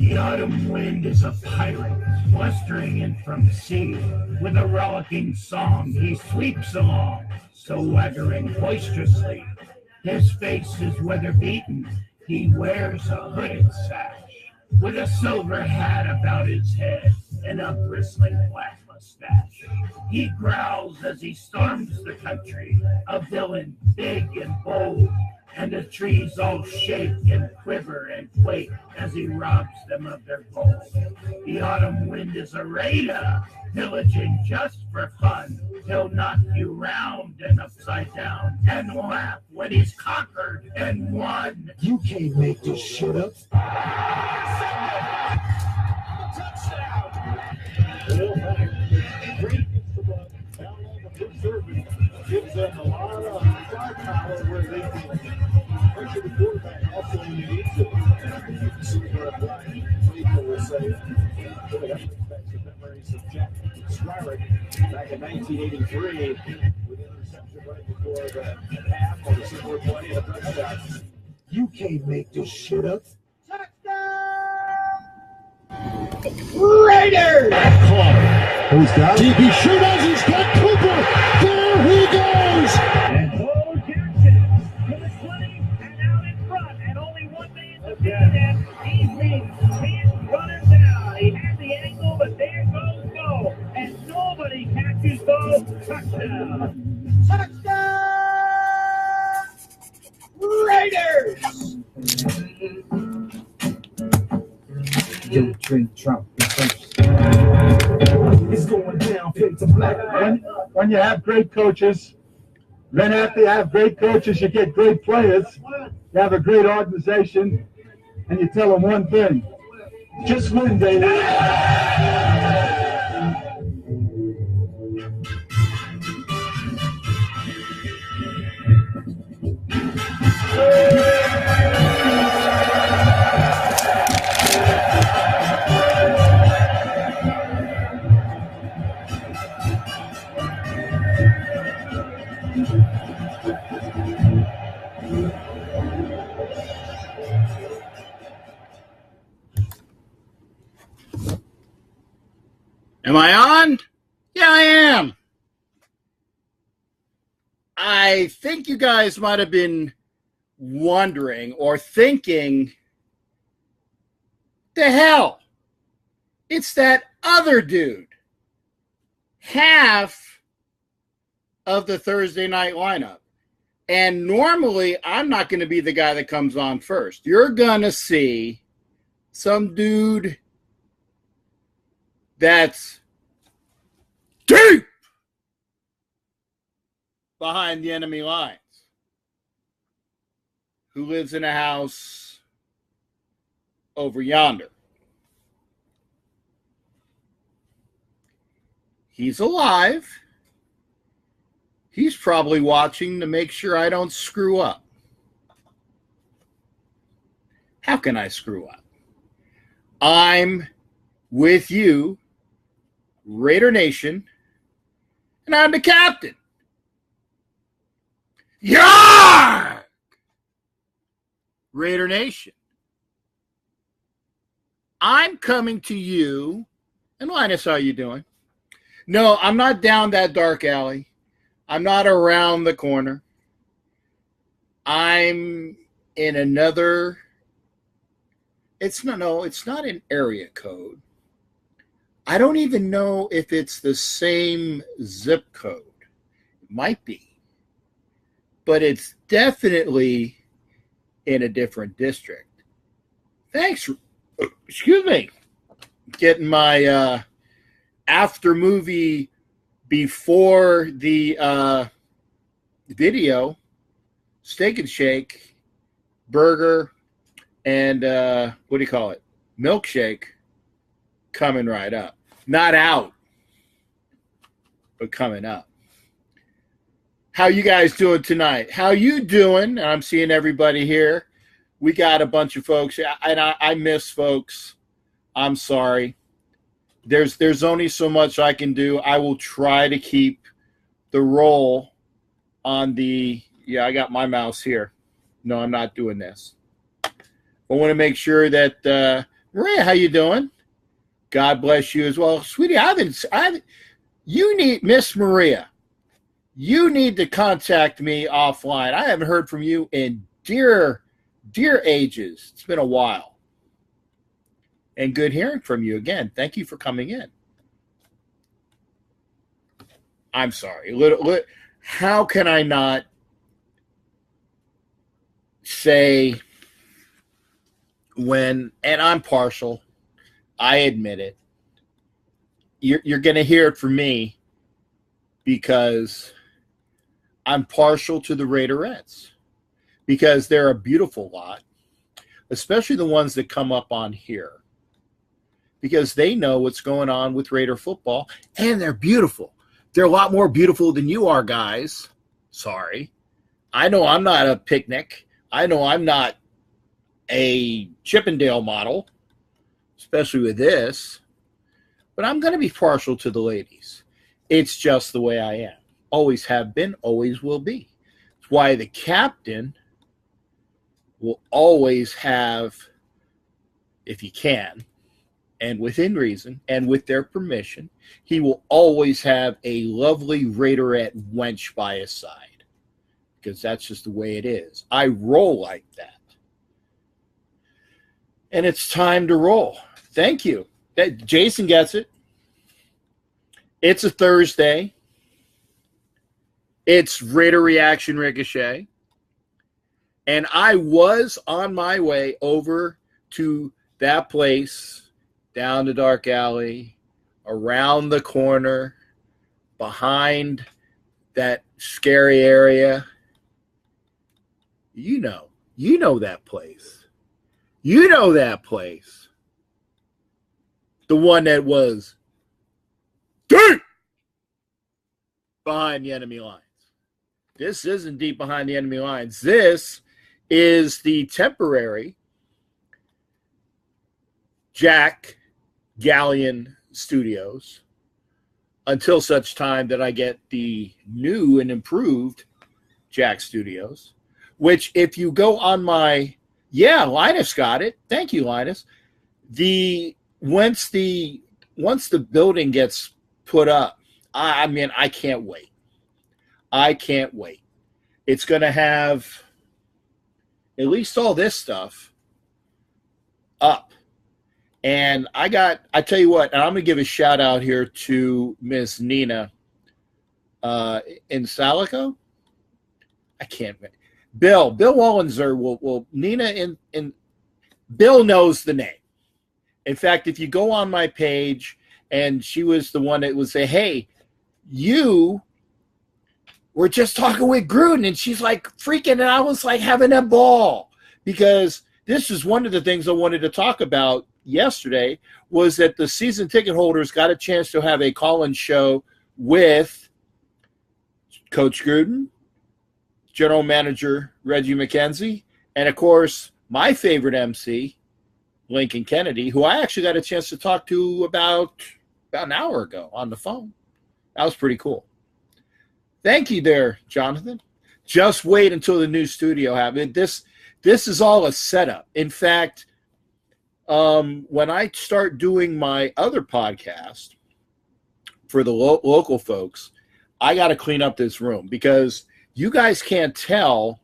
The autumn wind is a pirate, blustering in from sea. With a rollicking song he sweeps along, swaggering boisterously. His face is weather-beaten, he wears a hooded sash, with a silver hat about his head and a bristling black mustache. He growls as he storms the country, a villain big and bold, and the trees all shake and quiver and quake as he robs them of their gold. The autumn wind is a raider, pillaging just for fun. He'll knock you round and upside down and laugh when he's conquered and won. You can't make this shit up. Great run down on the first service gives them a lot of firepower where they can pressure the quarterback also when you need to. You can see where Brian Faithful will say, boy, that brings back some memories of Jack Skyrick back in 1983 with the interception right before the half on the similar play and a touchdown. You can't make this shit up. Raiders! Who's got it? DB sure does. He's got Cooper. There he goes. And Bo Jackson to the 20 and out in front. And only one man to beat him. He can't run him down. He had the angle, but there goes Bo. And nobody catches Bo. Touchdown. Touchdown! Raiders! Yo, Trey Trump. It's going down, fade to black. When you have great coaches, then after you have great coaches, you get great players. You have a great organization, and you tell them one thing: just win, baby. Am I on? Yeah, I am. I think you guys might have been wondering or thinking, the hell? It's that other dude. Half of the Thursday night lineup. And normally, I'm not going to be the guy that comes on first. You're going to see some dude that's deep behind the enemy lines, who lives in a house over yonder. He's alive. He's probably watching to make sure I don't screw up. How can I screw up? I'm with you, Raider Nation, and I'm the captain. Yarr! Raider Nation. I'm coming to you, and Linus, how you doing? No, I'm not down that dark alley. I'm not around the corner. I'm in another. It's not an area code. I don't even know if it's the same zip code. It might be. But it's definitely in a different district. Thanks. Excuse me. Getting my after movie before the video, Steak and Shake, burger, and what do you call it? Milkshake coming right up. Not out, but coming up. How you guys doing tonight? How you doing? I'm seeing everybody here. We got a bunch of folks, and I miss folks. I'm sorry. There's only so much I can do. I will try to keep the roll on the, yeah, I got my mouse here. No, I'm not doing this. I want to make sure that Maria, how you doing? God bless you as well. Sweetie, you need, Miss Maria, you need to contact me offline. I haven't heard from you in dear ages. It's been a while. And good hearing from you again. Thank you for coming in. I'm sorry. How can I not say and I'm partial, I admit it. You're going to hear it from me because I'm partial to the Raiderettes because they're a beautiful lot, especially the ones that come up on here because they know what's going on with Raider football and they're beautiful. They're a lot more beautiful than you are, guys. Sorry. I know I'm not a picnic. I know I'm not a Chippendale model, especially with this. But I'm going to be partial to the ladies. It's just the way I am. Always have been, always will be. It's why the captain will always have, if he can, and within reason, and with their permission, he will always have a lovely Raiderette wench by his side. Because that's just the way it is. I roll like that. And it's time to roll. Thank you. Jason gets it. It's a Thursday. It's Raider Reaction Ricochet. And I was on my way over to that place, down the dark alley, around the corner, behind that scary area. You know that place. You know that place. The one that was deep behind the enemy lines. This isn't deep behind the enemy lines. This is the temporary Jack Galleon Studios until such time that I get the new and improved Jack Studios, which if you go on my, Linus got it. Thank you, Linus. Once the building gets put up, I can't wait. I can't wait. It's going to have at least all this stuff up. And I tell you what, and I'm going to give a shout out here to Miss Nina in Salico. I can't. Bill Wallenzer will Nina in Bill knows the name. In fact, if you go on my page, and she was the one that would say, "Hey, you were just talking with Gruden," and she's like freaking, and I was like having a ball because this is one of the things I wanted to talk about yesterday was that the season ticket holders got a chance to have a call-in show with Coach Gruden, General Manager Reggie McKenzie, and of course my favorite MC, Lincoln Kennedy, who I actually got a chance to talk to about an hour ago on the phone. That was pretty cool. Thank you there, Jonathan. Just wait until the new studio happens. This is all a setup. In fact, when I start doing my other podcast for the local folks, I got to clean up this room because you guys can't tell,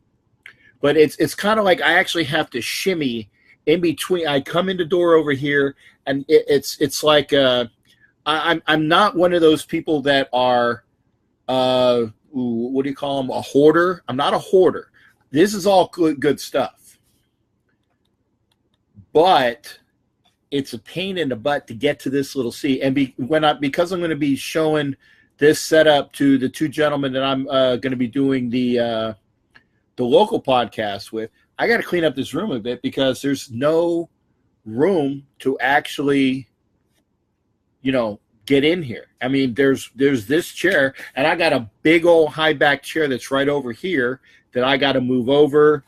but it's kind of like I actually have to shimmy in between. I come in the door over here, and it's like I'm not one of those people that are what do you call them? A hoarder. I'm not a hoarder. This is all good stuff, but it's a pain in the butt to get to this little seat. And because I'm going to be showing this setup to the two gentlemen that I'm going to be doing the local podcast with, I got to clean up this room a bit because there's no room to actually, get in here. I mean, there's this chair, and I got a big old high back chair that's right over here that I got to move over,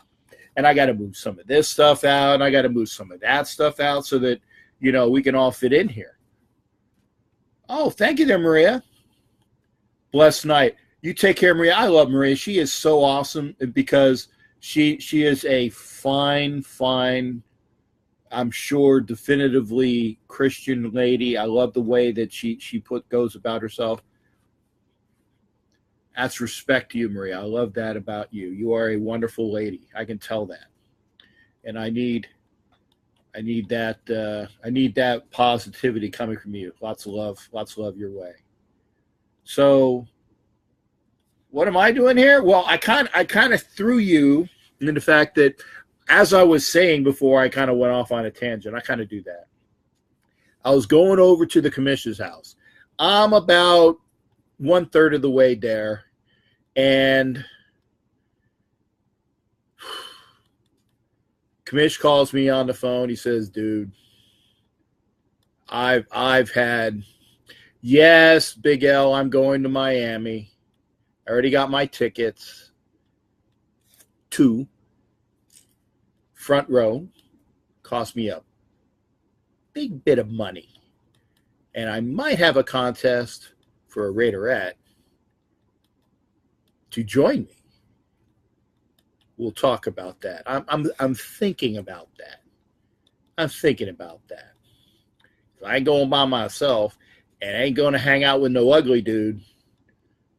and I got to move some of this stuff out, and I got to move some of that stuff out so that, we can all fit in here. Oh, thank you there, Maria. Blessed night. You take care, Maria. I love Maria. She is so awesome because she is a fine I'm sure definitively Christian lady. I love the way that she goes about herself. That's respect to you, Maria. I love that about you. You are a wonderful lady. I can tell that. And I need that positivity coming from you. Lots of love your way. So what am I doing here? Well, I kind of threw you in the fact that, as I was saying before, I kind of went off on a tangent. I kind of do that. I was going over to the commissioner's house. I'm about 1/3 of the way there, and Commish calls me on the phone. He says, "Dude, I've had, yes, Big L, I'm going to Miami. I already got my tickets. 2 front row, cost me a big bit of money. And I might have a contest for a Raiderette to join me. We'll talk about that. I'm thinking about that. I'm thinking about that. I ain't going by myself, and I ain't going to hang out with no ugly dude.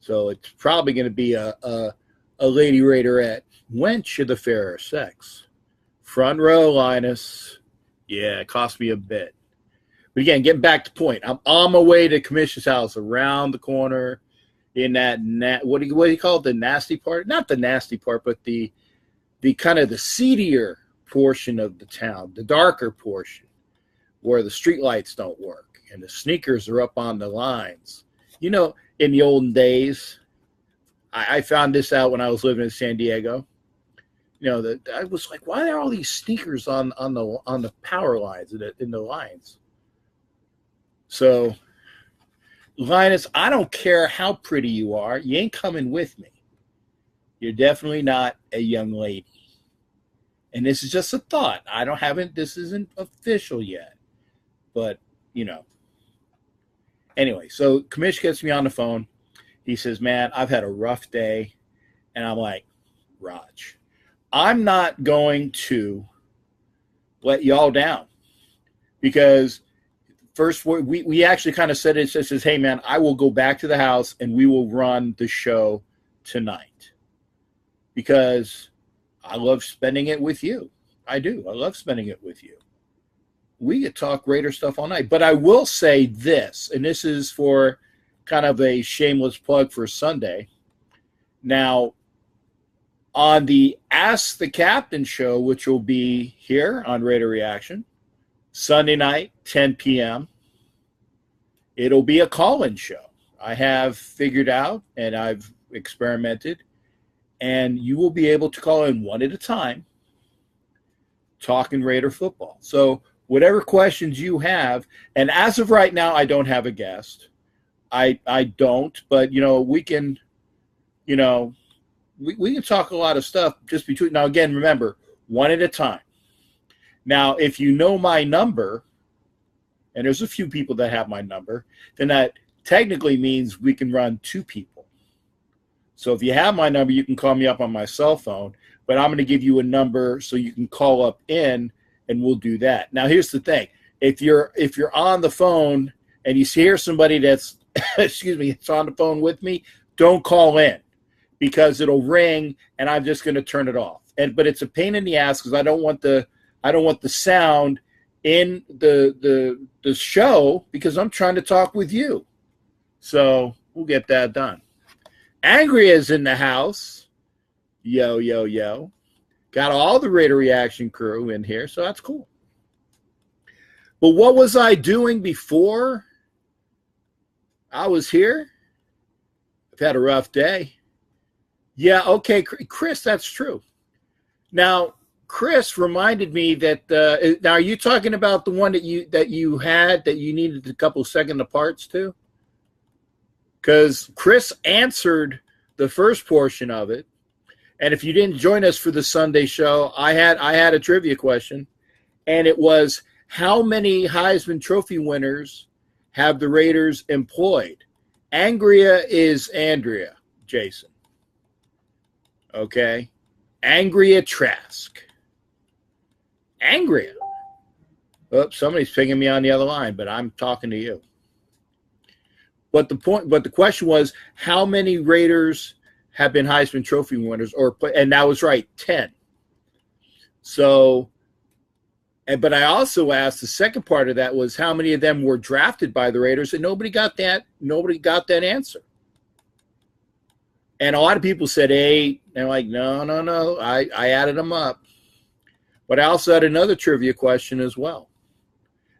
So it's probably going to be a lady Raiderette. Wench of the fairer sex. Front row, Linus. Yeah, it cost me a bit. But again, getting back to point, I'm on my way to Commissioner's house around the corner in that, what do you call it, the nasty part? Not the nasty part, but the kind of the seedier portion of the town, the darker portion, where the streetlights don't work and the sneakers are up on the lines. You know, in the olden days, I found this out when I was living in San Diego. You know, I was like, why are all these sneakers on the power lines, in the lines? So, Linus, I don't care how pretty you are. You ain't coming with me. You're definitely not a young lady. And this is just a thought. This isn't official yet. But, you know. Anyway, so Kamish gets me on the phone. He says, man, I've had a rough day. And I'm like, Raj, I'm not going to let y'all down. Because first, we actually kind of said it. It says, hey, man, I will go back to the house and we will run the show tonight. Because I love spending it with you. I do. I love spending it with you. We could talk Raider stuff all night. But I will say this, and this is for kind of a shameless plug for Sunday. Now, on the Ask the Captain show, which will be here on Raider Reaction, Sunday night, 10 p.m., it'll be a call-in show. I have figured out, and I've experimented, and you will be able to call in one at a time, talking Raider football. So whatever questions you have, and as of right now, I don't have a guest. I don't, but, you know, we can, you know, we can talk a lot of stuff just between. Now, again, remember, one at a time. Now, if you know my number, and there's a few people that have my number, then that technically means we can run 2 people. So if you have my number, you can call me up on my cell phone, but I'm going to give you a number so you can call up in, and we'll do that. Now, here's the thing. If you're on the phone and you hear somebody that's, excuse me, it's on the phone with me, don't call in because it'll ring and I'm just going to turn it off. But it's a pain in the ass because I don't want the sound in the show because I'm trying to talk with you. So we'll get that done. Angry is in the house. Yo, yo, yo. Got all the Raider Reaction crew in here, so that's cool. But what was I doing before I was here? I've had a rough day. Yeah, okay, Chris, that's true. Now, Chris reminded me that now are you talking about the one that you had that you needed a couple second parts to? Because Chris answered the first portion of it. And if you didn't join us for the Sunday show, I had a trivia question, and it was, how many Heisman Trophy winners have the Raiders employed? Angria is Andrea, Jason. Okay? Angria Trask. Angria. Oops, somebody's pinging me on the other line, but I'm talking to you. But the question was, how many Raiders have been Heisman Trophy winners, and that was right, 10. So, but I also asked, the second part of that was how many of them were drafted by the Raiders, and nobody got that answer. And a lot of people said 8. They're like, no, I added them up. But I also had another trivia question as well.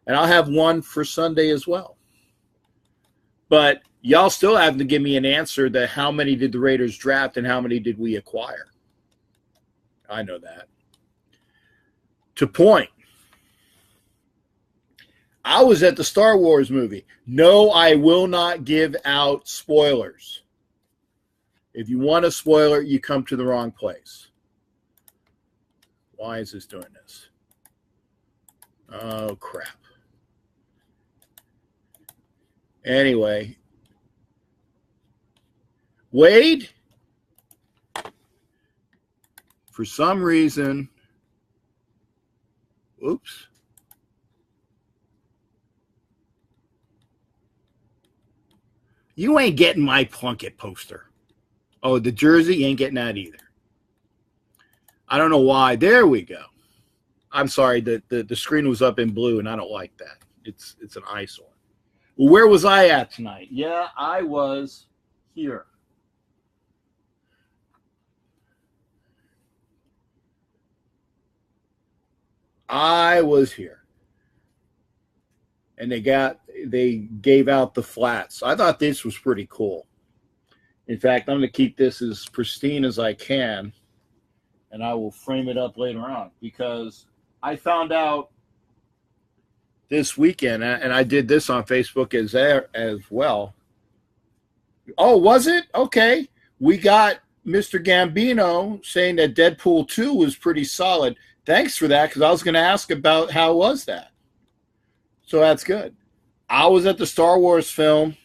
And I'll have one for Sunday as well. But y'all still have to give me an answer that how many did the Raiders draft and how many did we acquire? I know that. To point, I was at the Star Wars movie. No, I will not give out spoilers. If you want a spoiler, you come to the wrong place. Why is this doing this? Oh, crap. Anyway, Wade, for some reason, oops. You ain't getting my Plunkett poster. Oh, the jersey, you ain't getting that either. I don't know why. There we go. I'm sorry, the screen was up in blue, and I don't like that. It's an eyesore. Well, where was I at tonight? Yeah, I was here. I was here. And they gave out the flats. I thought this was pretty cool. In fact, I'm going to keep this as pristine as I can, and I will frame it up later on, because I found out this weekend, and I did this on Facebook as well. Oh, was it? Okay. We got Mr. Gambino saying that Deadpool 2 was pretty solid. Thanks for that, because I was going to ask about how was that. So that's good. I was at the Star Wars film.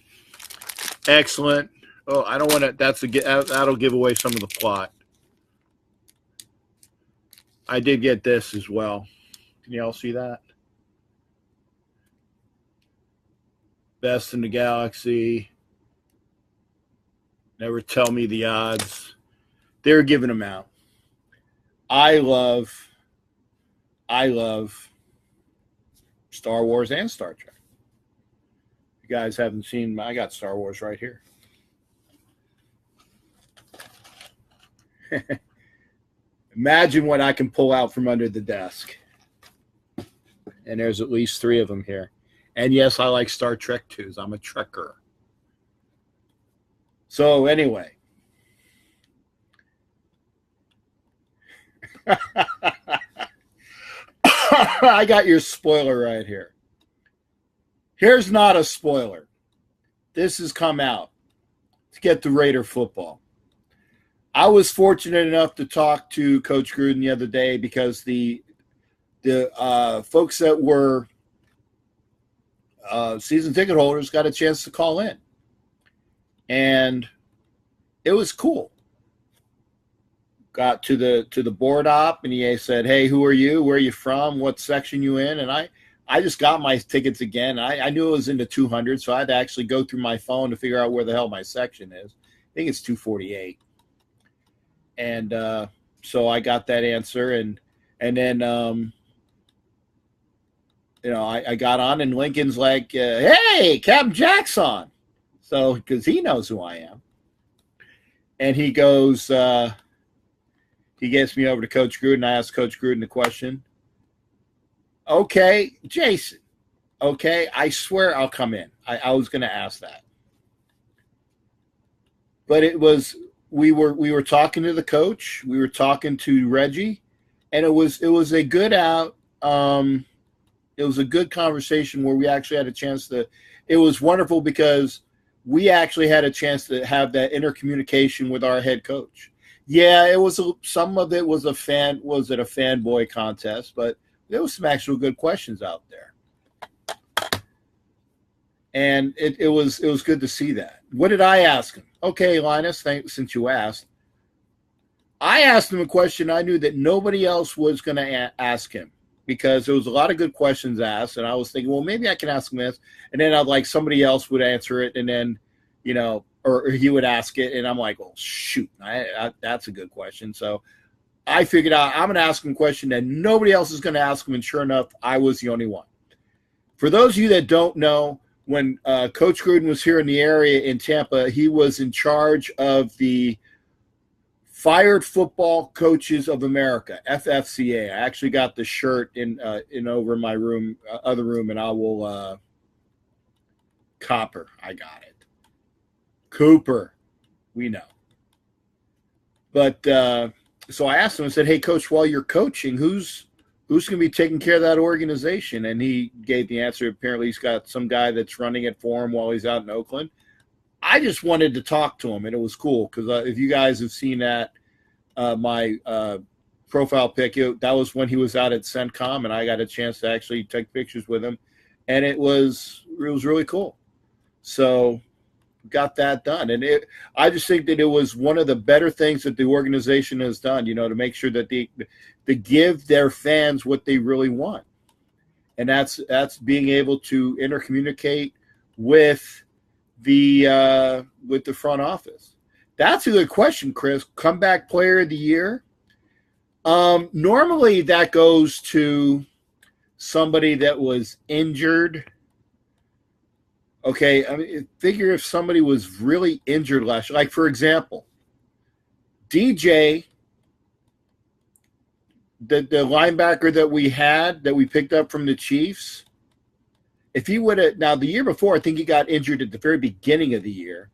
Excellent. Oh, I don't want to. That'll give away some of the plot. I did get this as well. Can you all see that? Best in the Galaxy. Never tell me the odds. They're giving them out. I love Star Wars and Star Trek. You guys haven't seen, I got Star Wars right here. Imagine what I can pull out from under the desk. And there's at least 3 of them here. And yes, I like Star Trek too. I'm a Trekker. So anyway. I got your spoiler right here. Here's not a spoiler. This has come out to get the Raider football. I was fortunate enough to talk to Coach Gruden the other day, because the folks that were season ticket holders got a chance to call in, and it was cool. Got to the board op, and he said, "Hey, who are you? Where are you from? What section you in?" And I just got my tickets again. I knew it was in the 200, so I had to actually go through my phone to figure out where the hell my section is. I think it's 248. And so I got that answer, and then I got on, and Lincoln's like, "Hey, Captain Jack's on," so because he knows who I am, and he goes, he gets me over to Coach Gruden. I asked Coach Gruden the question. Okay, Jason. Okay, I swear I'll come in. I was going to ask that, but it was. We were talking to the coach. We were talking to Reggie, and it was a good out. It was a good conversation where we actually had a chance to. It was wonderful because we actually had a chance to have that intercommunication with our head coach. Yeah, it was some of it was a fanboy contest, but there was some actual good questions out there, and it was good to see that. What did I ask him? Okay, Linus, since you asked. I asked him a question I knew that nobody else was going to ask him. because there was a lot of good questions asked, and I was thinking, well, maybe I can ask him this, and then I'd like somebody else would answer it, and then, you know, or he would ask it, and I'm like, well, shoot, that's a good question. So I figured out I'm going to ask him a question that nobody else is going to ask him, and sure enough, I was the only one. For those of you that don't know, when Coach Gruden was here in the area in Tampa, he was in charge of the Fired Football Coaches of America, FFCA. I actually got the shirt in over my room, other room, and I will Copper. I got it. Cooper, we know. But so I asked him, I said, hey, Coach, while you're coaching, who's going to be taking care of that organization? And he gave the answer. Apparently he's got some guy that's running it for him while he's out in Oakland. I just wanted to talk to him, and it was cool because if you guys have seen that, my profile pic, that was when he was out at CENTCOM, and I got a chance to actually take pictures with him, and it was really cool. So got that done, and I just think that it was one of the better things that the organization has done, you know, to make sure that they give their fans what they really want, and that's being able to intercommunicate with the front office. That's a good question, Chris. Comeback player of the year. Normally that goes to somebody that was injured. Okay, I mean, figure if somebody was really injured last year. Like, for example, DJ, the linebacker that we picked up from the Chiefs, if he would have, now the year before, I think he got injured at the very beginning of the year.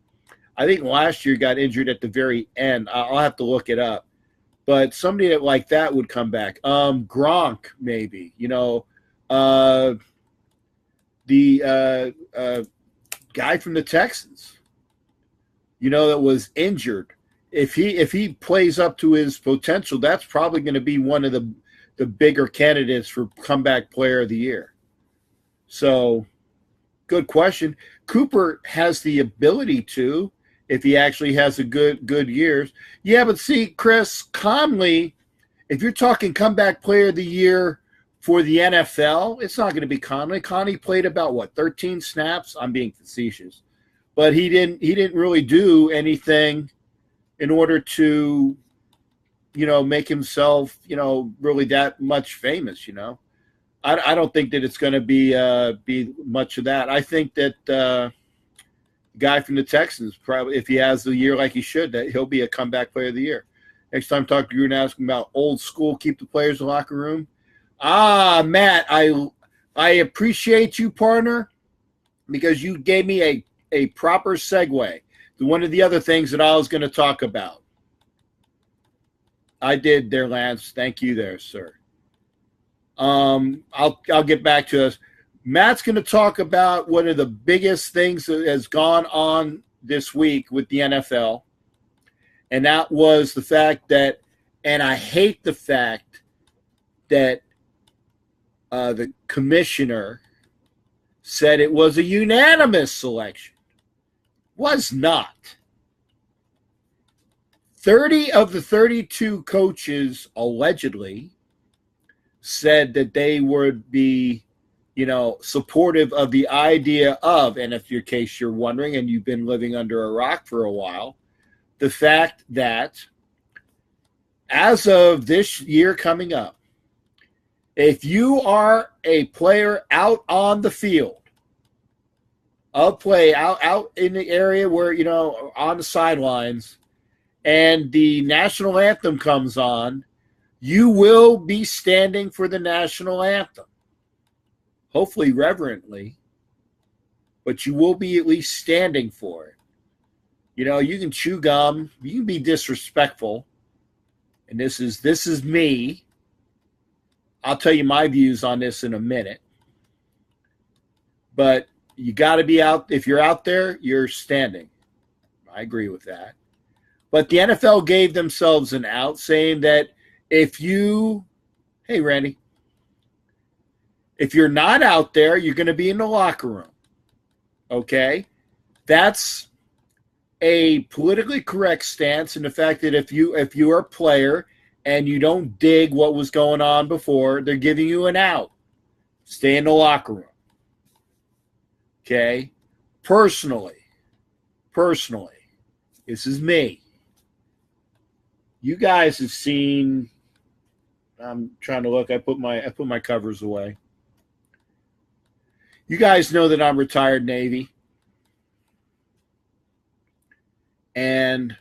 I think last year got injured at the very end. I'll have to look it up. But somebody that like that would come back. Gronk, maybe, you know, the guy from the Texans, you know, that was injured. If he plays up to his potential, that's probably going to be one of the bigger candidates for comeback player of the year. So, good question. Cooper has the ability to, if he actually has a good years. Yeah, but see, Chris, Conley, if you're talking comeback player of the year for the NFL, it's not going to be Conley. Conley played about 13 snaps. I'm being facetious, but he didn't really do anything in order to, you know, make himself, you know, really that much famous. You know, I don't think that it's going to be much of that. I think that guy from the Texans, probably, if he has the year like he should, that he'll be a comeback player of the year. Next time talk to you and ask him about old school, keep the players in the locker room. Matt, I appreciate you, partner, because you gave me a proper segue to one of the other things that I was going to talk about. I did there, Lance. Thank you there, sir. I'll get back to us. Matt's going to talk about one of the biggest things that has gone on this week with the NFL, and that was the fact that, and I hate the fact that the commissioner said it was a unanimous selection. Was not. 30 of the 32 coaches allegedly said that they would be, you know, supportive of the idea of, and if your case you're wondering and you've been living under a rock for a while, the fact that as of this year coming up, if you are a player out on the field, of play out in the area where, you know, on the sidelines, and the national anthem comes on, you will be standing for the national anthem. Hopefully reverently, but you will be at least standing for it. You know, you can chew gum, you can be disrespectful, and this is me. I'll tell you my views on this in a minute. But you got to be out. If you're out there, you're standing. I agree with that. But the NFL gave themselves an out, saying that if you, hey, Randy, if you're not out there, you're going to be in the locker room. Okay? That's a politically correct stance in the fact that if you are a player and you don't dig what was going on before, they're giving you an out. Stay in the locker room. Okay? Personally, this is me. You guys have seen, I'm trying to look, I put my covers away. You guys know that I'm retired Navy. And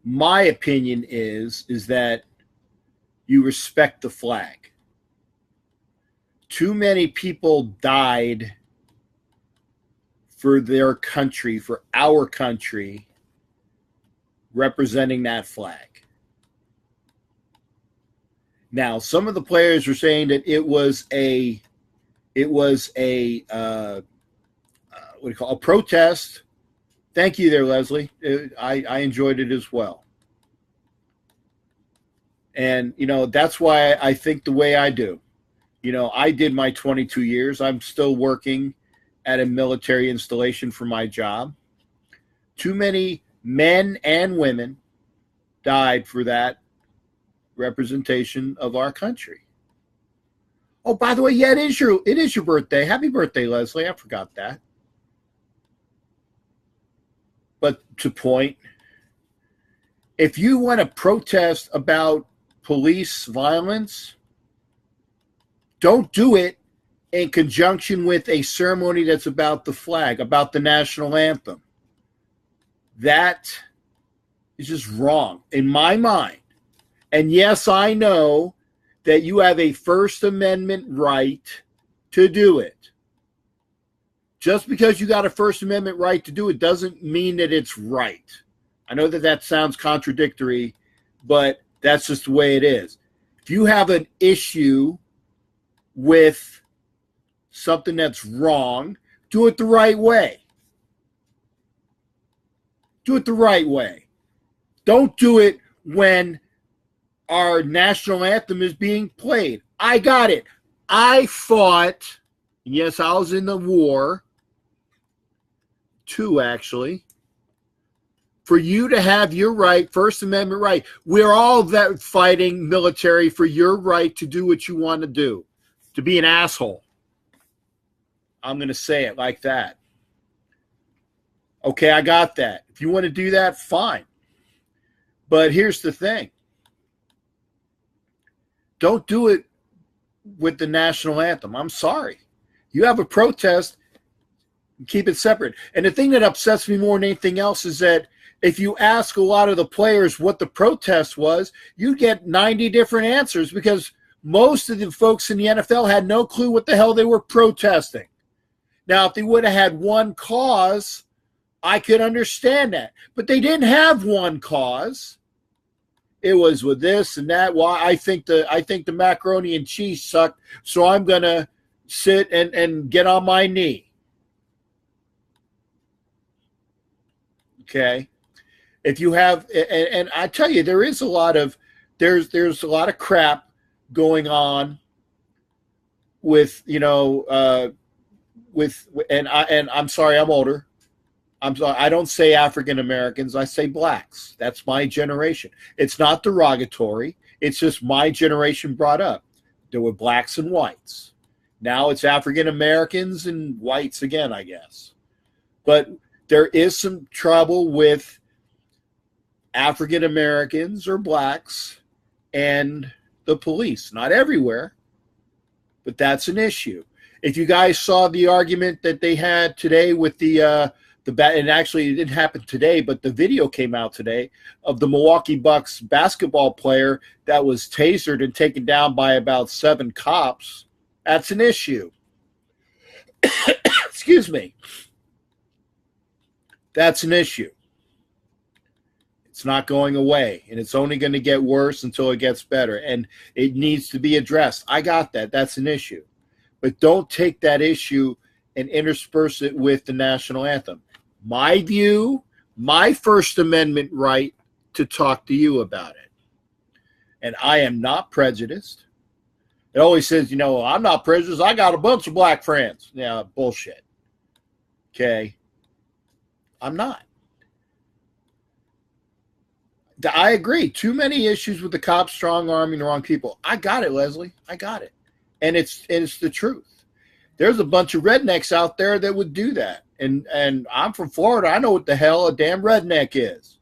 my opinion is that you respect the flag. Too many people died for their country, for our country, representing that flag. Now, some of the players were saying that it was a protest. Thank you there, Leslie. I enjoyed it as well. And, that's why I think the way I do. I did my 22 years. I'm still working at a military installation for my job. Too many men and women died for that representation of our country. Oh, by the way, yeah, it is your birthday. Happy birthday, Leslie. I forgot that. But to point, if you want to protest about police violence, don't do it in conjunction with a ceremony that's about the flag, about the national anthem. That is just wrong in my mind. And yes, I know that you have a First Amendment right to do it. Just because you got a First Amendment right to do it doesn't mean that it's right. I know that sounds contradictory, but that's just the way it is. If you have an issue with something that's wrong, do it the right way. Do it the right way. Don't do it when our national anthem is being played. I got it. I fought, yes, I was in the war, 2 actually, for you to have your right, First Amendment right. We're all that fighting military for your right to do what you want to do, to be an asshole. I'm going to say it like that. Okay, I got that. If you want to do that, fine. But here's the thing. Don't do it with the national anthem. I'm sorry. You have a protest, keep it separate. And the thing that upsets me more than anything else is that if you ask a lot of the players what the protest was, you get 90 different answers because most of the folks in the NFL had no clue what the hell they were protesting. Now, if they would have had one cause, I could understand that. But they didn't have one cause. It was with this and that. Well, I think the macaroni and cheese sucked, so I'm going to sit and get on my knee. Okay? If you have, and I tell you, there's a lot of crap going on with, and I'm sorry, I'm older. I'm sorry, I don't say African Americans, I say blacks. That's my generation. It's not derogatory. It's just my generation brought up. There were blacks and whites. Now it's African Americans and whites again, I guess. But there is some trouble with African Americans or blacks and the police. Not everywhere, but that's an issue. If you guys saw the argument that they had today with and actually it didn't happen today, but the video came out today of the Milwaukee Bucks basketball player that was tasered and taken down by about 7 cops, that's an issue. Excuse me. That's an issue. It's not going away, and it's only going to get worse until it gets better, and it needs to be addressed. I got that. That's an issue. But don't take that issue and intersperse it with the national anthem. My view, my First Amendment right to talk to you about it. And I am not prejudiced. It always says, I'm not prejudiced. I got a bunch of black friends. Yeah, bullshit. Okay. I'm not. I agree. Too many issues with the cops strong arming the wrong people. I got it, Leslie. I got it. And it's the truth. There's a bunch of rednecks out there that would do that. And I'm from Florida. I know what the hell a damn redneck is.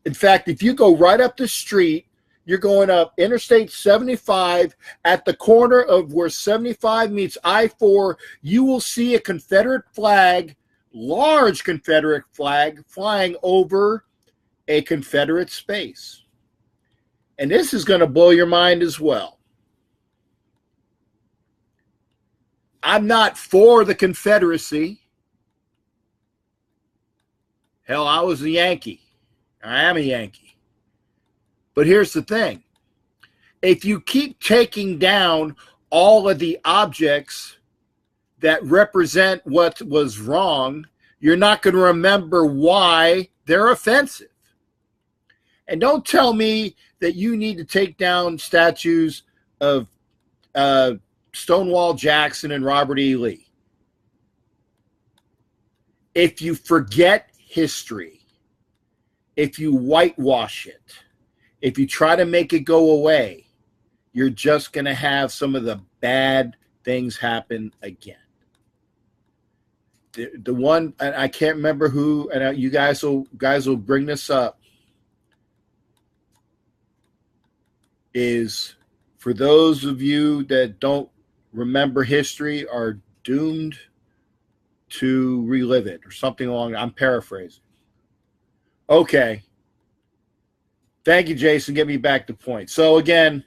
In fact, if you go right up the street, you're going up Interstate 75 at the corner of where 75 meets I-4, you will see a Confederate flag, large Confederate flag, flying over a Confederate space. And this is going to blow your mind as well. I'm not for the Confederacy. Hell, I was a Yankee. I am a Yankee. But here's the thing. If you keep taking down all of the objects that represent what was wrong, you're not going to remember why they're offensive. And don't tell me that you need to take down statues of Stonewall Jackson and Robert E. Lee. If you forget history, if you whitewash it, if you try to make it go away, you're just going to have some of the bad things happen again. The one, and I can't remember who, and you guys will bring this up, is for those of you that don't remember history are doomed to relive it or something along. I'm paraphrasing. Okay. Thank you, Jason. Get me back to point. So again,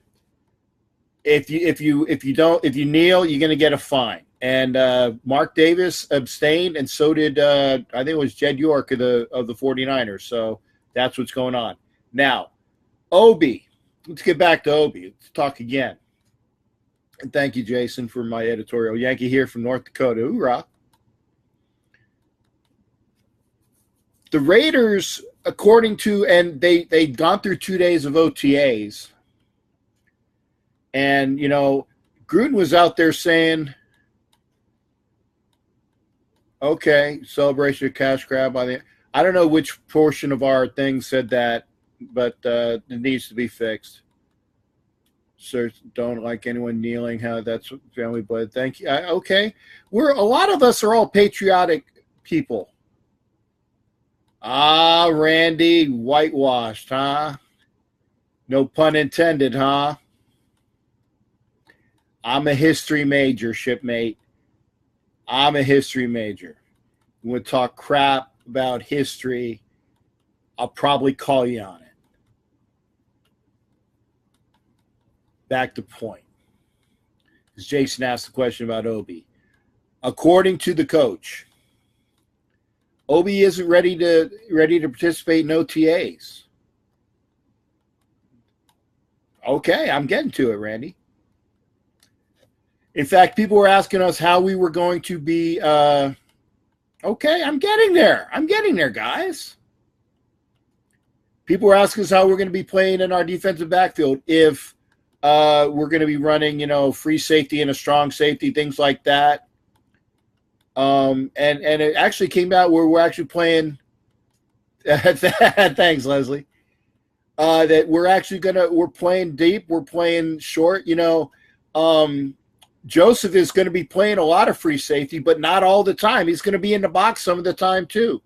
if you kneel, you're going to get a fine. And Mark Davis abstained, and so did I think it was Jed York of the 49ers. So that's what's going on. Now, Obi. Let's get back to Obi. Let's talk again. And thank you, Jason, for my editorial. Yankee here from North Dakota. Hoorah. The Raiders, according to, and they'd gone through 2 days of OTAs. And, you know, Gruden was out there saying, okay, celebration of cash grab. I don't know which portion of our thing said that, but it needs to be fixed. Sir, don't like anyone kneeling. How that's family blood. Thank you. Okay, a lot of us are all patriotic people. Ah, Randy, whitewashed, huh? No pun intended, huh? I'm a history major, shipmate. I'm a history major. We'll talk crap about history. I'll probably call you on it. Back to point. As Jason asked the question about Obi. According to the coach, Obi isn't ready to participate in OTAs. Okay, I'm getting to it, Randy. In fact, people were asking us how we were going to be. Okay, I'm getting there. I'm getting there, guys. People were asking us how we're going to be playing in our defensive backfield if we're going to be running, free safety and a strong safety, things like that. And it actually came out where we're actually playing. Thanks, Leslie. That we're playing deep. We're playing short. Joseph is going to be playing a lot of free safety, but not all the time. He's going to be in the box some of the time too.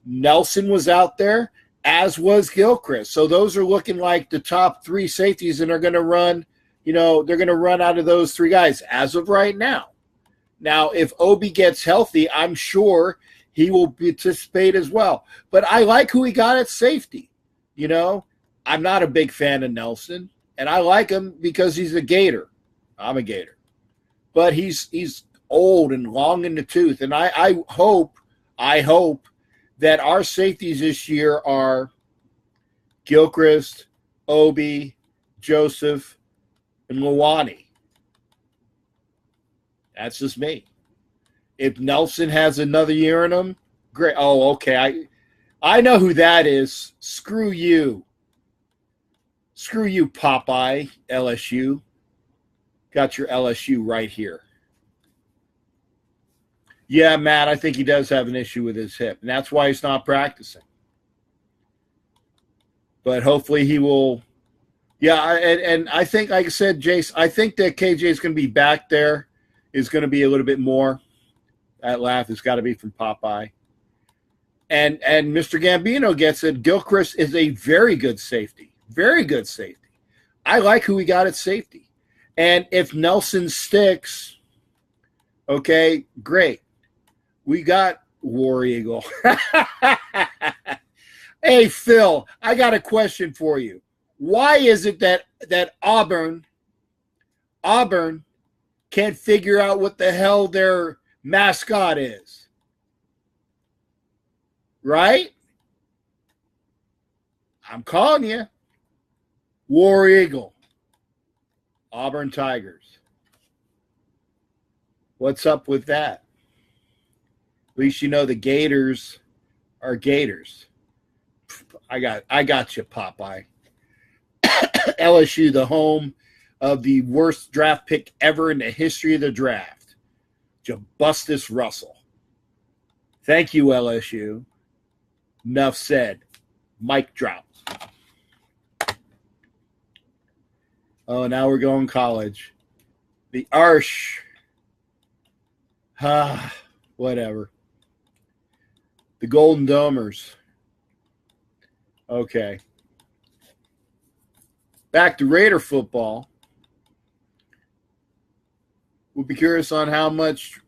Nelson was out there, as was Gilchrist. So those are looking like the top three safeties, and they're going to run, they're going to run out of those three guys as of right now. Now, if Obi gets healthy, I'm sure he will participate as well. But I like who he got at safety. I'm not a big fan of Nelson, and I like him because he's a Gator. I'm a Gator. But he's old and long in the tooth, and I hope that our safeties this year are Gilchrist, Obi, Joseph, and Luwani. That's just me. If Nelson has another year in him, great. Oh, okay. I know who that is. Screw you. Screw you, Popeye, LSU. Got your LSU right here. Yeah, Matt, I think he does have an issue with his hip, and that's why he's not practicing. But hopefully he will. Yeah, and I think, like I said, Jace, I think that KJ is going to be back there. Is going to be a little bit more. That laugh has got to be from Popeye. And Mr. Gambino gets it. Gilchrist is a very good safety. Very good safety. I like who we got at safety. And if Nelson sticks, okay, great. We got War Eagle. Hey, Phil, I got a question for you. Why is it that Auburn can't figure out what the hell their mascot is? Right? I'm calling you. War Eagle. Auburn Tigers. What's up with that? At least you know the Gators are Gators. I got you, Popeye. LSU, the home of the worst draft pick ever in the history of the draft, Jabustus Russell. Thank you, LSU. Enough said. Mic drop. Oh, now we're going college. The Arsh. Whatever. The Golden Domers. Okay. Back to Raider football. We'll be curious on how much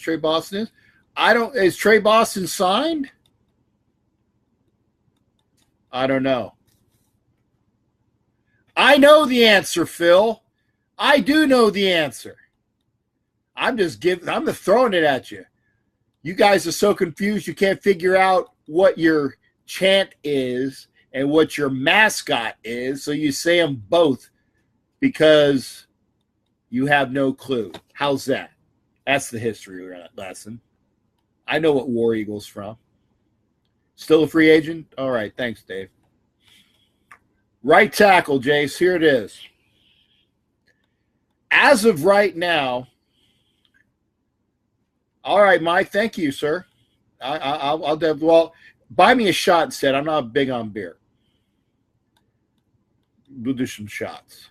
Trey Boston is. Is Trey Boston signed? I don't know. I know the answer, Phil. I do know the answer. I'm throwing it at you. You guys are so confused you can't figure out what your chant is and what your mascot is, so you say them both because you have no clue. How's that? That's the history lesson. I know what War Eagle's from. Still a free agent? All right, thanks, Dave. Right tackle, Jace. Here it is. As of right now, all right, Mike. Thank you, sir. I'll buy me a shot instead. I'm not big on beer. We'll do some shots.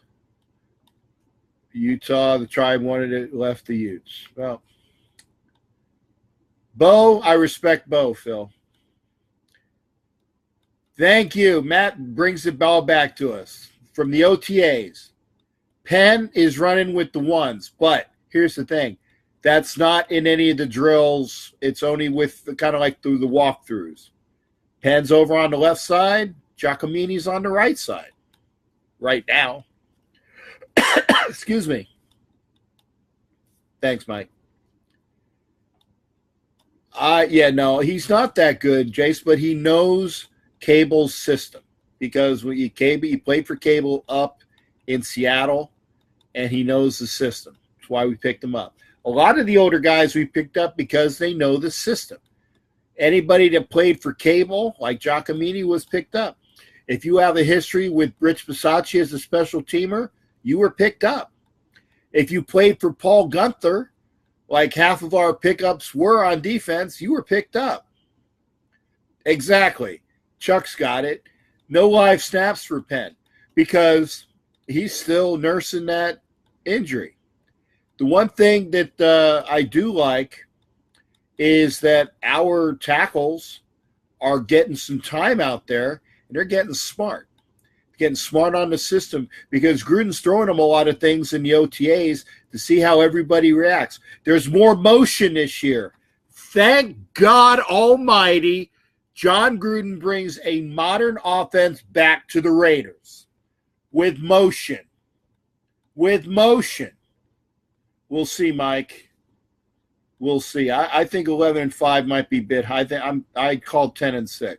Utah, the tribe wanted it, left the Utes. Well, Bo, I respect Bo, Phil. Thank you. Matt brings the ball back to us from the OTAs. Penn is running with the ones, but here's the thing. That's not in any of the drills. It's only with kind of like through the walkthroughs. Penn's over on the left side. Giacomini's on the right side right now. Excuse me. Thanks, Mike. No, he's not that good, Jace, but he knows Cable's system because when he played for Cable up in Seattle, and he knows the system. That's why we picked him up. A lot of the older guys we picked up because they know the system. Anybody that played for Cable, like Giacomini, was picked up. If you have a history with Rich Bisaccia as a special teamer, you were picked up. If you played for Paul Gunther, like half of our pickups were on defense, you were picked up. Exactly. Chuck's got it. No live snaps for Penn because he's still nursing that injury. The one thing that I do like is that our tackles are getting some time out there, and they're getting smart. Getting smart on the system because Gruden's throwing them a lot of things in the OTAs to see how everybody reacts. There's more motion this year. Thank God Almighty, John Gruden brings a modern offense back to the Raiders with motion. With motion. We'll see, Mike. We'll see. I think 11-5 might be a bit high. I called 10-6.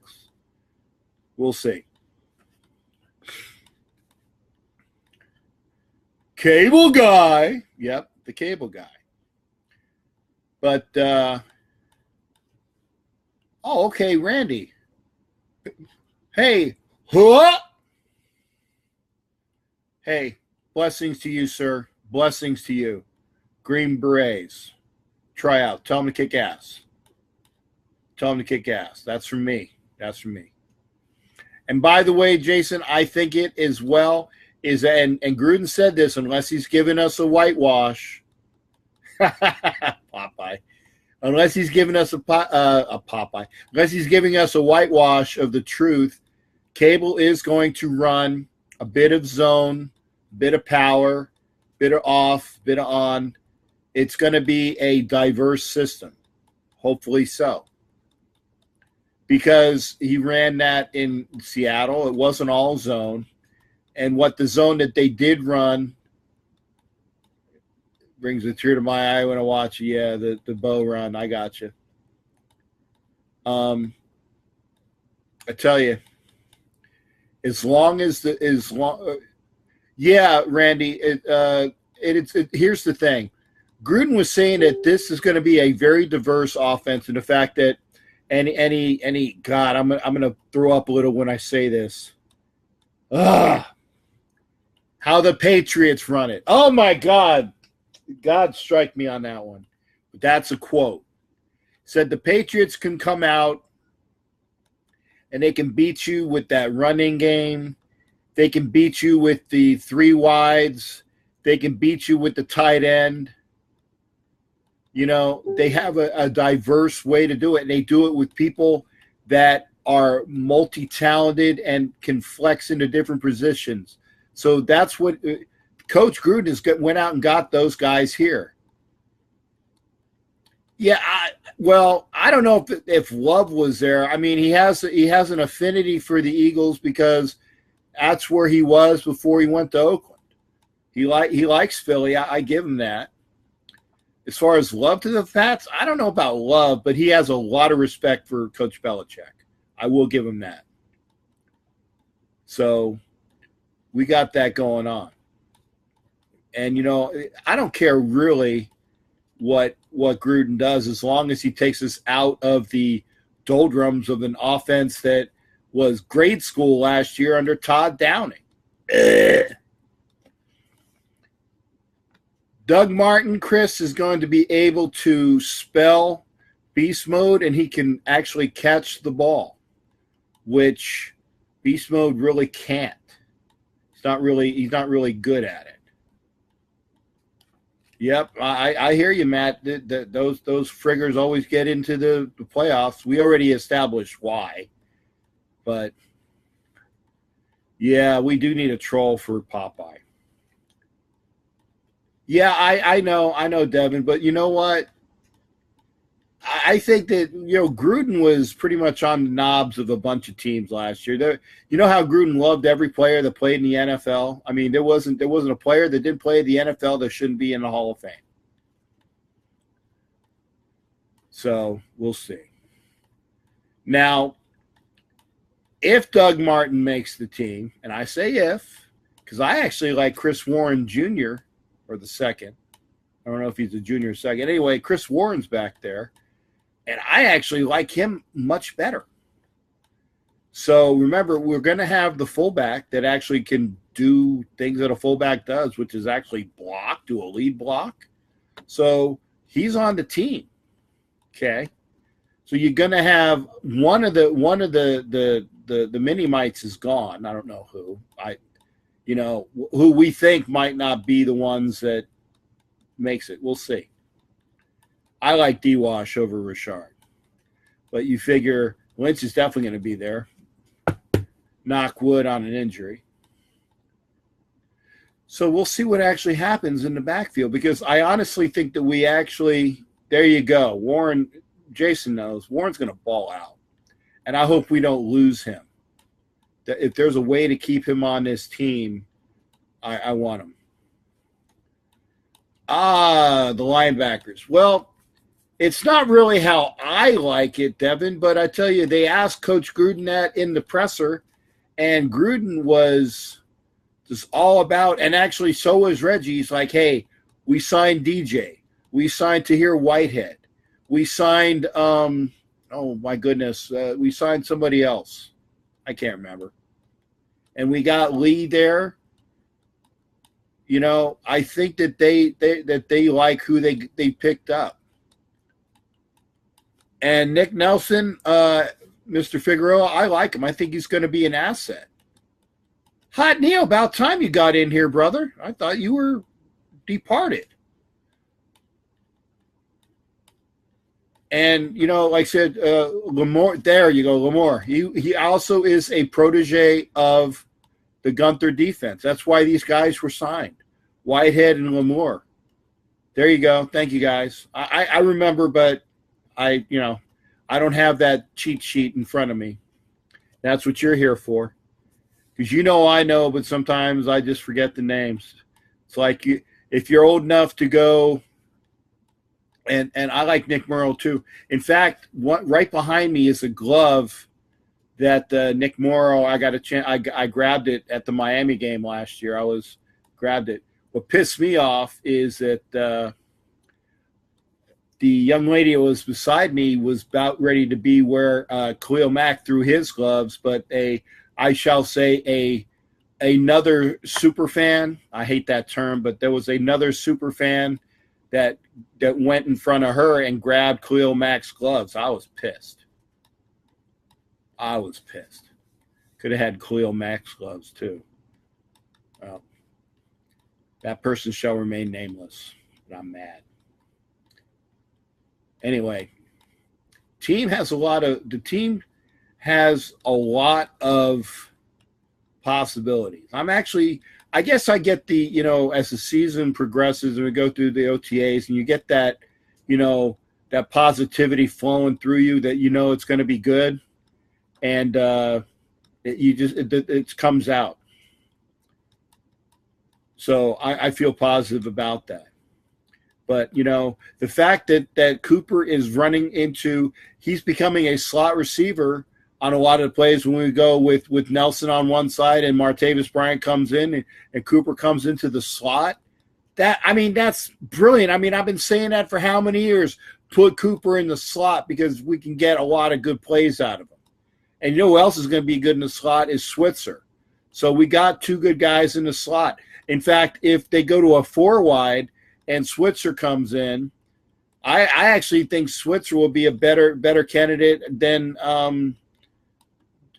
We'll see. Cable guy. Yep, the cable guy. But, okay, Randy. Hey, huh? Hey, blessings to you, sir. Blessings to you. Green Berets. Try out. Tell them to kick ass. Tell them to kick ass. That's from me. That's from me. And by the way, Jason, I think it as well is, and Gruden said this, unless he's giving us a whitewash, Popeye, unless he's giving us a Popeye, unless he's giving us a whitewash of the truth, Cable is going to run a bit of zone, bit of power, bit of off, bit of on. It's going to be a diverse system, hopefully so. Because he ran that in Seattle. It wasn't all zone. And what the zone that they did run brings a tear to my eye when I watch it. Yeah, the bow run. I got you. I tell you, yeah, Randy, here's the thing. Gruden was saying that this is going to be a very diverse offense, and the fact that any God, I'm gonna throw up a little when I say this. How the Patriots run it. Oh my God. God strike me on that one. But that's a quote. Said the Patriots can come out and they can beat you with that running game. They can beat you with the three wides. They can beat you with the tight end. You know, they have a diverse way to do it, and they do it with people that are multi-talented and can flex into different positions. So that's what Coach Gruden went out and got those guys here. Yeah, I don't know if Love was there. I mean, he has an affinity for the Eagles because that's where he was before he went to Oakland. He likes Philly. I give him that. As far as love to the Pats, I don't know about love, but he has a lot of respect for Coach Belichick. I will give him that. So we got that going on. And, you know, I don't care really what Gruden does as long as he takes us out of the doldrums of an offense that was grade school last year under Todd Downing. Ugh. Doug Martin, Chris, is going to be able to spell beast mode, and he can actually catch the ball, which beast mode really can't. He's not really good at it. Yep, I hear you, Matt. Those friggers always get into the playoffs. We already established why, but yeah, we do need a troll for Popeye. Yeah, I know, Devin, but you know what? I think that, you know, Gruden was pretty much on the knobs of a bunch of teams last year. You know how Gruden loved every player that played in the NFL? I mean, there wasn't a player that did play in the NFL that shouldn't be in the Hall of Fame. So we'll see. Now, if Doug Martin makes the team, and I say if, because I actually like Chris Warren Jr., or the second. I don't know if he's a junior or second. Anyway, Chris Warren's back there, and I actually like him much better. So remember, we're going to have the fullback that actually can do things that a fullback does, which is actually do a lead block. So he's on the team. Okay. So you're going to have one of the mini mites is gone. I don't know who. Who we think might not be the ones that makes it. We'll see. I like D-Wash over Richard. But you figure Lynch is definitely going to be there. Knock wood on an injury. So we'll see what actually happens in the backfield, because I honestly think that there you go. Warren, Jason knows, Warren's going to ball out. And I hope we don't lose him. If there's a way to keep him on this team, I want him. The linebackers. Well, it's not really how I like it, Devin, but I tell you, they asked Coach Gruden that in the presser, and Gruden was just all about, and actually so was Reggie. He's like, hey, we signed DJ. We signed Tahir Whitehead. We signed, oh my goodness, we signed somebody else. I can't remember. And we got Lee there. You know, I think that they like who they picked up. And Nick Nelson, Mr. Figueroa. I like him. I think he's going to be an asset. Hot Neil, about time you got in here, brother. I thought you were departed. And, you know, like I said, Lamore, there you go, Lamore. He also is a protege of the Gunther defense. That's why these guys were signed, Whitehead and Lamore. There you go. Thank you, guys. I remember, but I don't have that cheat sheet in front of me. That's what you're here for. Because I know, but sometimes I just forget the names. It's like if you're old enough to go, and I like Nick Morrow too. In fact, right behind me is a glove that Nick Morrow. I got a chance. I grabbed it at the Miami game last year. Grabbed it. What pissed me off is that the young lady who was beside me was about ready to be where Khalil Mack threw his gloves, but I shall say another super fan. I hate that term, but there was another super fan that went in front of her and grabbed Khalil Mack's gloves. I was pissed. Could have had Khalil Mack's gloves too. Well, that person shall remain nameless, but I'm mad. Anyway, the team has a lot of possibilities. I guess I get as the season progresses and we go through the OTAs and you get that, that positivity flowing through you that it's going to be good, and it comes out. So I feel positive about that. But, the fact that Cooper is he's becoming a slot receiver on a lot of the plays when we go with Nelson on one side and Martavis Bryant comes in and Cooper comes into the slot. That's brilliant. I've been saying that for how many years? Put Cooper in the slot because we can get a lot of good plays out of him. And who else is going to be good in the slot is Switzer. So we got two good guys in the slot. In fact, if they go to a 4-wide and Switzer comes in, I actually think Switzer will be a better candidate than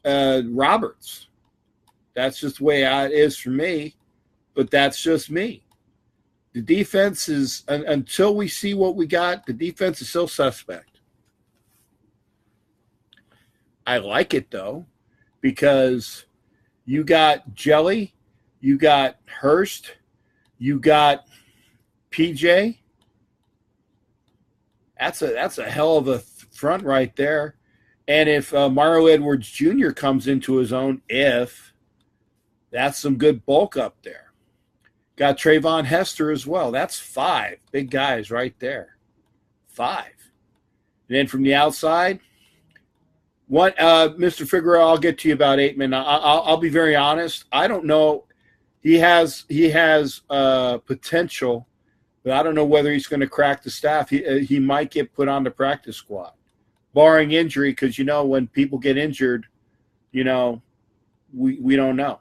Roberts. That's just the way it is for me, but that's just me. The defense is, until we see what we got, the defense is still suspect. I like it, though, because you got Jelly, you got Hurst, you got PJ. That's a hell of a front right there. And if Mario Edwards Jr. comes into his own, that's some good bulk up there. Got Trayvon Hester as well. That's 5 big guys right there. 5. And then from the outside, Mr. Figueroa, I'll get to you about Aitman. I'll be very honest. I don't know. He has potential, but I don't know whether he's going to crack the staff. He might get put on the practice squad, barring injury, because, when people get injured, we don't know.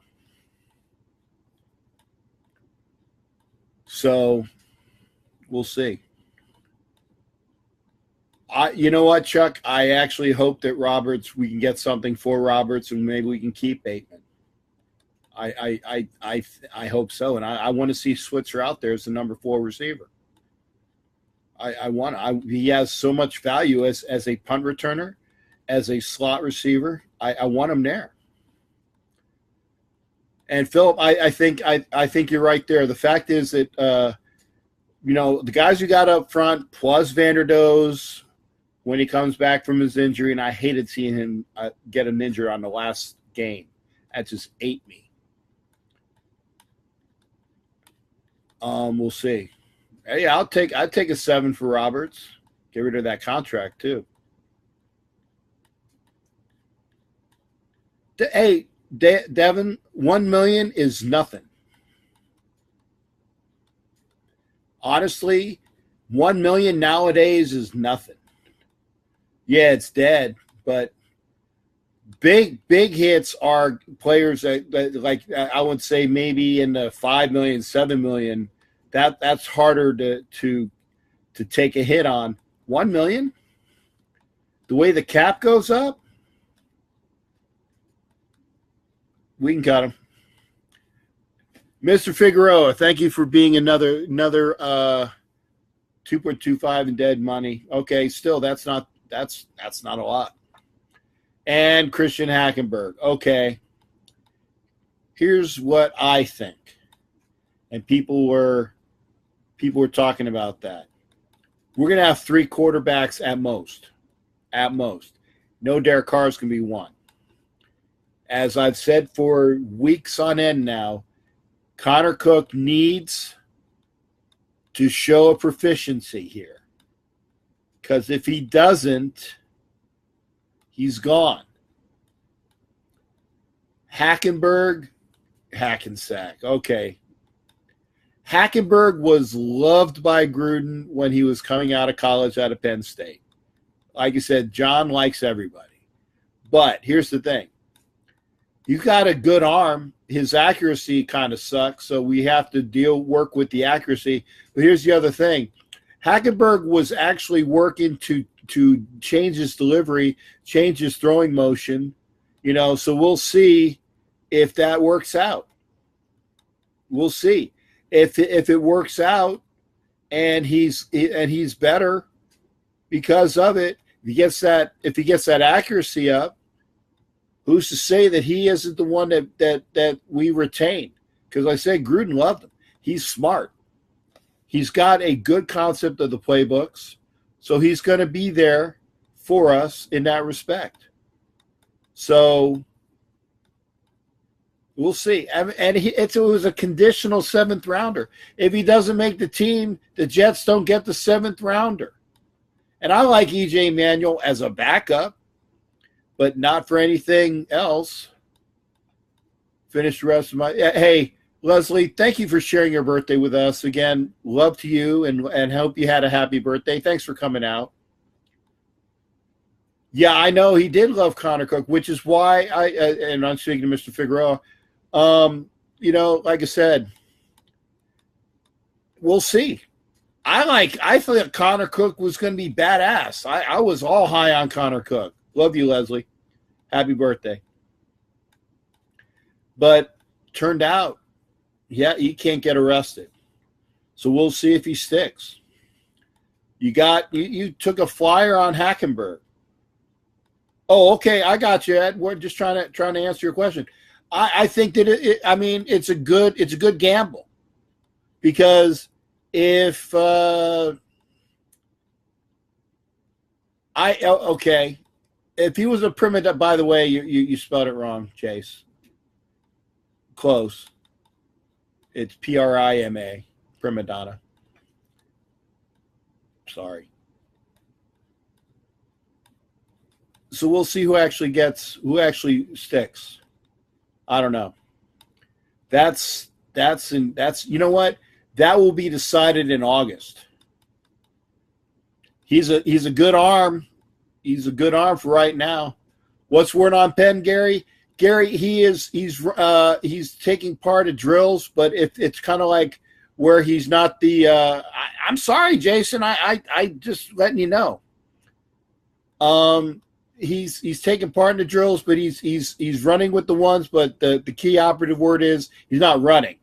So we'll see. You know what, Chuck? I actually hope that we can get something for Roberts and maybe we can keep Bateman. I hope so. And I want to see Switzer out there as the number 4 receiver. He has so much value as a punt returner, as a slot receiver. I want him there. And Philip, I think you're right there. The fact is that the guys you got up front plus Vanderdoes when he comes back from his injury, and I hated seeing him get an injury on the last game. That just ate me. We'll see. Yeah, I'd take a 7 for Roberts. Get rid of that contract too. Hey, Devin, $1 million is nothing. Honestly, $1 million nowadays is nothing. Yeah, it's dead, but big hits are players that like I would say maybe in the $5 million, $7 million. That's harder to take a hit on. $1 million, the way the cap goes up, We can cut him. Mr. Figueroa, thank you for being another 2.25 in dead money. Okay, still that's not a lot. And Christian Hackenberg. Okay. Here's what I think. And people were talking about that. We're going to have 3 quarterbacks at most. At most. No Derek Carr's can be one. As I've said for weeks on end now, Connor Cook needs to show a proficiency here. Because if he doesn't, he's gone. Hackensack. Okay. Hackenberg was loved by Gruden when he was coming out of college out of Penn State. Like I said, John likes everybody. But here's the thing. You got a good arm. His accuracy kind of sucks, so we have to work with the accuracy. But here's the other thing. Hackenberg was actually working to change his delivery, change his throwing motion, so we'll see if that works out. We'll see. If it works out and he's better because of it, if he gets that accuracy up, who's to say that he isn't the one that we retain? Because I said Gruden loved him. He's smart. He's got a good concept of the playbooks, so he's going to be there for us in that respect. So we'll see. And it was a conditional 7th rounder. If he doesn't make the team, the Jets don't get the 7th rounder. And I like E.J. Manuel as a backup, but not for anything else. Finish the rest of my – hey, Leslie, thank you for sharing your birthday with us. Again, love to you and hope you had a happy birthday. Thanks for coming out. Yeah, I know he did love Connor Cook, which is why and I'm speaking to Mr. Figueroa, like I said, we'll see. I thought Connor Cook was going to be badass. I was all high on Connor Cook. Love you, Leslie. Happy birthday. But turned out, he can't get arrested. So we'll see if he sticks. You took a flyer on Hackenberg. Oh, okay, I got you, Ed. We're just trying to answer your question. I think that it's a good gamble, because if if he was a prima donna, by the way, you spelled it wrong, Chase. Close. It's Prima, prima donna. Sorry. So we'll see who actually sticks. I don't know. That's you know what? That will be decided in August. He's a good arm. He's a good arm for right now. What's word on Penn, Gary? Gary, he's taking part of drills, but it's kind of like where he's not the. I'm sorry, Jason. I just letting you know. He's taking part in the drills, but he's running with the ones. But the key operative word is he's not running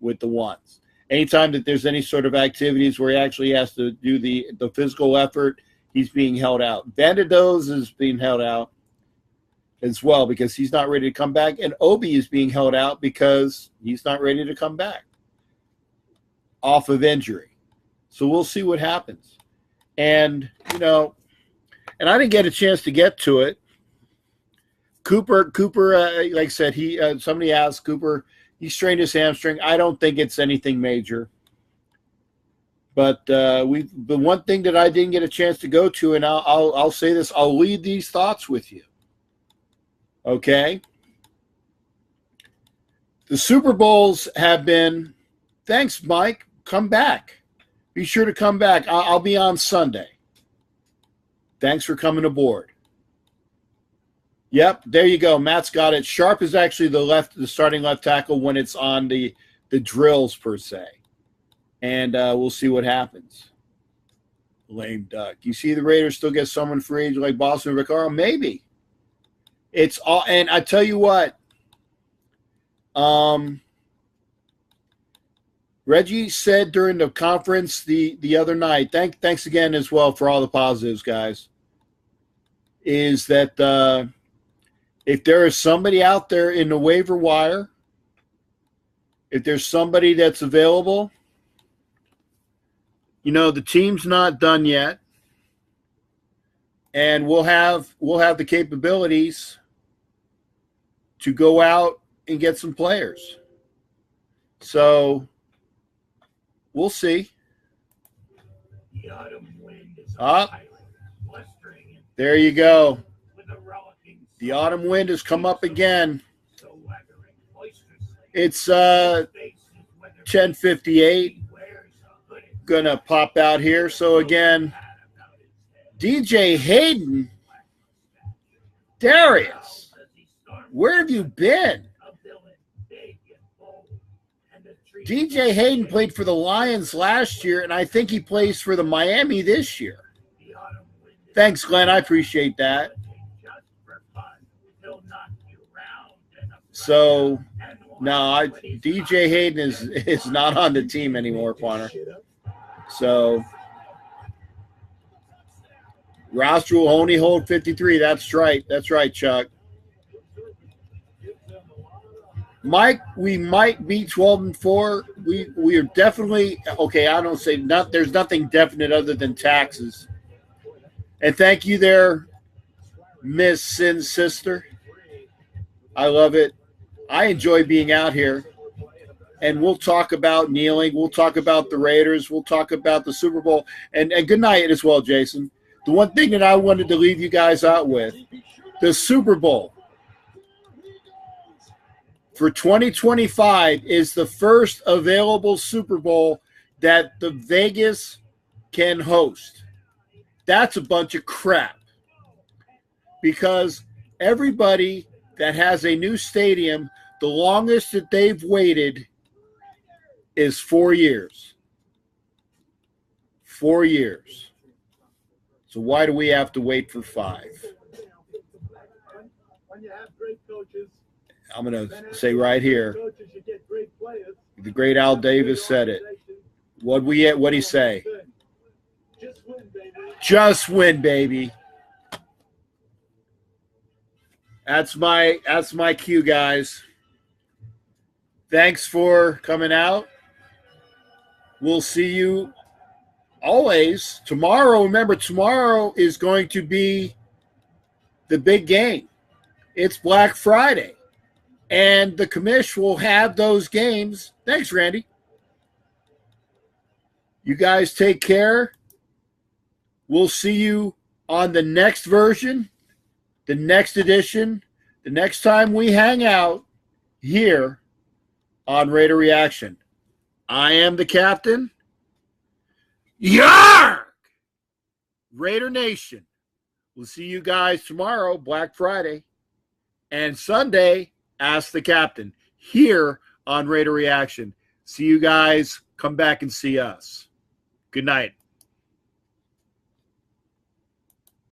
with the ones. Anytime that there's any sort of activities where he actually has to do the physical effort, he's being held out. Vanderdoes is being held out as well because he's not ready to come back, and Obi is being held out because he's not ready to come back off of injury. So we'll see what happens. And and I didn't get a chance to get to it. Cooper, like I said, somebody asked Cooper, he strained his hamstring. I don't think it's anything major. But the one thing that I didn't get a chance to go to, and I'll say this, I'll leave these thoughts with you. Okay? The Super Bowls have been, thanks, Mike, come back. Be sure to come back. I'll be on Sunday. Thanks for coming aboard. Yep, there you go. Matt's got it. Sharp is actually the starting left tackle when it's on the drills per se. And we'll see what happens. Lame duck. You see the Raiders still get someone free agent like Boston Ricardo? Maybe. It's all, and I tell you what, Reggie said during the conference the other night, thanks again as well for all the positives, guys, is that if there is somebody out there in the waiver wire, if there's somebody that's available, the team's not done yet, and we'll have the capabilities to go out and get some players. So we'll see. The autumn wind is Up. blustering and There you go. with a rollicking The autumn wind has come up again. swaggering boisterously. It's His face is weather- 10:58. He wears a hooded Gonna pop out here. So again, hat about his head. DJ Hayden, Darius, As he storms where have you been? a villain, big and bold, and the tree DJ Hayden played for the Lions last year, and I think he plays for the Miami this year. the autumn wind is Thanks, Glenn. I appreciate that. just for fun. He'll knock you round and up So, and no, DJ Hayden is not on the team anymore, Quanner. Shit up. So, roster will only hold 53. That's right. That's right, Chuck. Mike, we might be 12-4. We are definitely okay. I don't say not. There's nothing definite other than taxes. And thank you there, Miss Sin Sister. I love it. I enjoy being out here. And we'll talk about kneeling. We'll talk about the Raiders. We'll talk about the Super Bowl. And good night as well, Jason. The one thing that I wanted to leave you guys out with, the Super Bowl for 2025 is the first available Super Bowl that the Vegas can host. That's a bunch of crap. Because everybody that has a new stadium, the longest that they've waited is 4 years. 4 years. So why do we have to wait for 5? When you have great coaches, I'm going to say right here, coaches, you get great players. the great Al Davis said it. What'd he say? Just win, baby. Just win, baby. That's my cue, guys. Thanks for coming out. We'll see you always tomorrow. Remember, tomorrow is going to be the big game. It's Black Friday. And the commish will have those games. Thanks, Randy. You guys take care. We'll see you on the next version, the next edition, the next time we hang out here on Raider Reaction. I am the captain. Yarg! Raider Nation. We'll see you guys tomorrow, Black Friday, and Sunday, Ask the Captain, here on Raider Reaction. See you guys. Come back and see us. Good night.